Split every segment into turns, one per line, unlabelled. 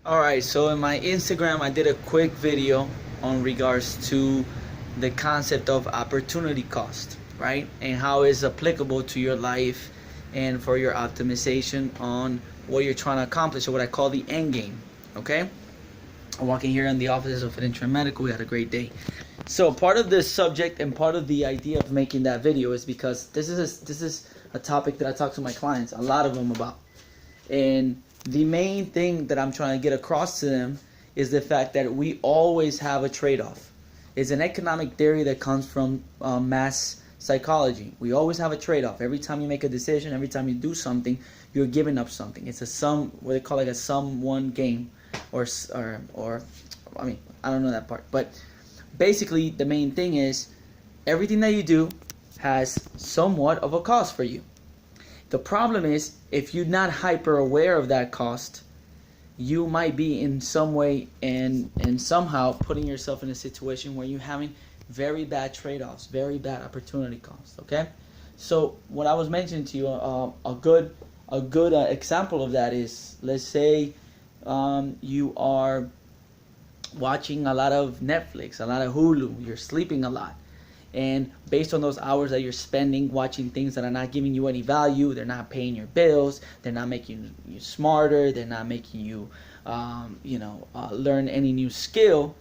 Alright, so in my Instagram I did a quick video on regards to the concept of opportunity cost, right? And how it's applicable to your life and for your optimization on what you're trying to accomplish, or what I call the end game. Okay? I'm walking here in the offices of Administered Medical. We had a great day. So part of this subject and part of the idea of making that video is because this is a topic that I talk to my clients, a lot of them, about. And the main thing that I'm trying to get across to them is the fact that we always have a trade-off. It's an economic theory that comes from mass psychology. We always have a trade-off. Every time you make a decision, every time you do something, you're giving up something. It's what they call like a sum-one game, or I mean, I don't know that part, but basically the main thing is everything that you do has somewhat of a cost for you. The problem is, if you're not hyper aware of that cost, you might be in some way and somehow putting yourself in a situation where you're having very bad trade-offs, very bad opportunity costs. Okay, so what I was mentioning to you, a good example of that is, let's say you are watching a lot of Netflix, a lot of Hulu, you're sleeping a lot. And based on those hours that you're spending watching things that are not giving you any value, they're not paying your bills, they're not making you smarter, they're not making you, learn any new skill,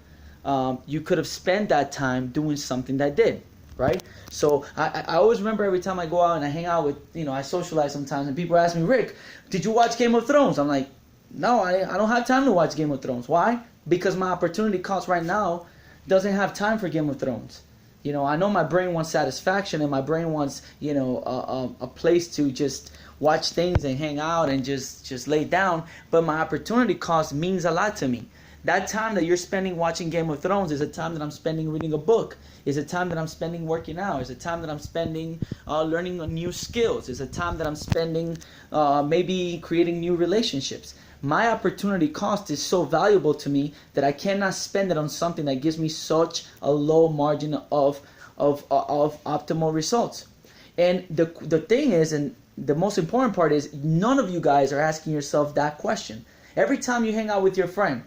you could have spent that time doing something that did, right? So I always remember every time I go out and I hang out with, I socialize sometimes, and people ask me, Rick, did you watch Game of Thrones? I'm like, no, I don't have time to watch Game of Thrones. Why? Because my opportunity cost right now doesn't have time for Game of Thrones. I know my brain wants satisfaction, and my brain wants, a place to just watch things and hang out and just lay down. But my opportunity cost means a lot to me. That time that you're spending watching Game of Thrones is a time that I'm spending reading a book. Is a time that I'm spending working out. Is a time that I'm spending learning new skills. Is a time that I'm spending maybe creating new relationships. My opportunity cost is so valuable to me that I cannot spend it on something that gives me such a low margin of optimal results. And the thing is, and the most important part is, none of you guys are asking yourself that question. Every time you hang out with your friend,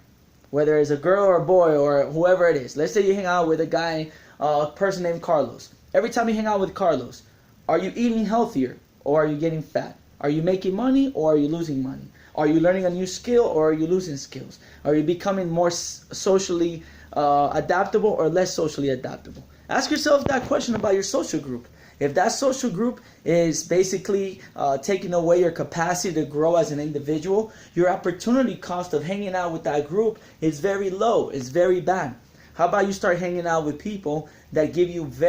whether it's a girl or a boy or whoever it is, let's say you hang out with a person named Carlos. Every time you hang out with Carlos, are you eating healthier or are you getting fat? Are you making money or are you losing money? Are you learning a new skill or are you losing skills? Are you becoming more socially adaptable or less socially adaptable? Ask yourself that question about your social group. If that social group is basically taking away your capacity to grow as an individual, your opportunity cost of hanging out with that group is very low, it's very bad. How about you start hanging out with people that give you very